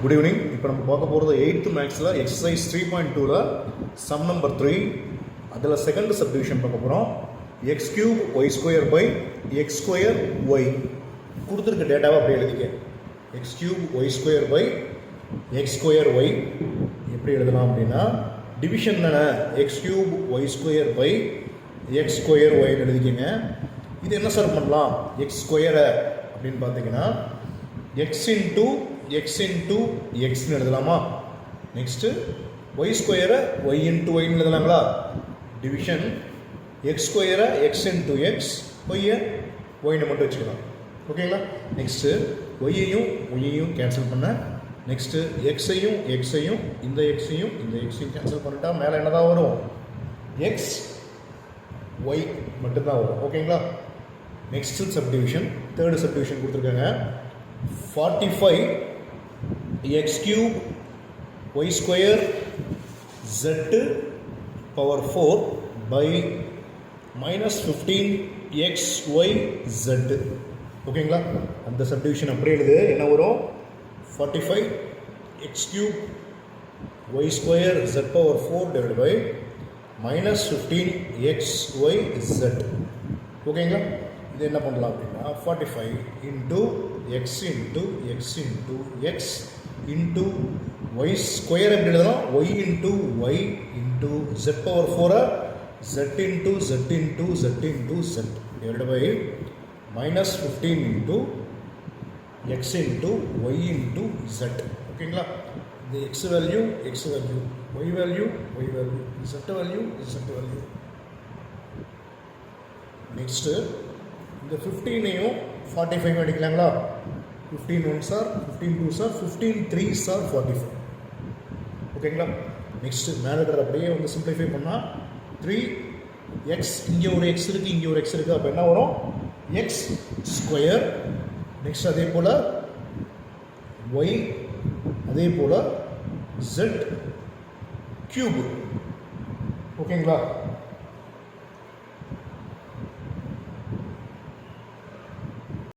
Good evening. இப்போ நம்ம பார்க்க போகிறது 8th மேக்ஸில் எக்ஸசைஸ் 3.2ல சம் நம்பர் 3. அதில் செகண்ட் சப்டிவிஷன் பார்க்க போகிறோம். X cube y square by x square y. கொடுத்துருக்க டேட்டாவை அப்படியே எழுதிக்க. X cube y square by x square y எப்படி எழுதலாம் அப்படின்னா, டிவிஷன் தானே, x cube y square by x square ஒய்னு எழுதிக்கங்க. இது என்ன சார் பண்ணலாம்? எக்ஸ் ஸ்கொயரை அப்படின்னு பார்த்தீங்கன்னா எக்ஸ் இன்ட்டு எக்ஸ்னு எழுதலாமா? நெக்ஸ்ட்டு ஒய் ஸ்கொயரை ஒய் இன்ட்டு ஒய்னு எழுதலாங்களா? டிவிஷன் எக்ஸ் ஸ்கொயரை எக்ஸ் இன்ட்டு எக்ஸ், ஒய்யை ஒய்னு மட்டும் வச்சுக்கலாம். ஓகேங்களா? நெக்ஸ்ட்டு ஒய்யையும் கேன்சல் பண்ண. நெக்ஸ்ட்டு எக்ஸையும் இந்த எக்ஸையும் கேன்சல் பண்ணிட்டா மேலே என்ன தான் வரும்? எக்ஸ் ஒய் மட்டும்தான் வரும். ஓகேங்களா? நெக்ஸ்ட்டு சப்டிவிஷன், தேர்டு சப்டிவிஷன் கொடுத்துருக்காங்க. 45 x cube y square z power 4 by -15 x y z. ஓகேங்களா? அந்த சப்டிவிஷன் அப்படியே எழுது. என்ன வரும்? 45 x cube y square z power 4 divide by -15 x y z. ஓகேங்களா? இது என்ன பண்ணலாம் அப்படின்னா 45 into x into y square எப்படி எழுதலாம்? Y into z power 4 z into z divide by -15 into x into y into z. ஓகேங்களா? இந்த X value y value z value. Next இந்த 15ஐயும் 45 அடிக்கலாங்களா? 15 1 சார், 15 2 சார், 15 3 சார் 45. ஓகேங்களா? நெக்ஸ்ட்டு மேலே இருக்கிற அப்படியே வந்து சிம்பிளிஃபை பண்ணால் 3x, இங்கே ஒரு எக்ஸ் இருக்குது, அப்போ என்ன வரும்? X square. நெக்ஸ்ட் அதே போல் ஒய், அதே போல் z கியூப். ஓகேங்களா?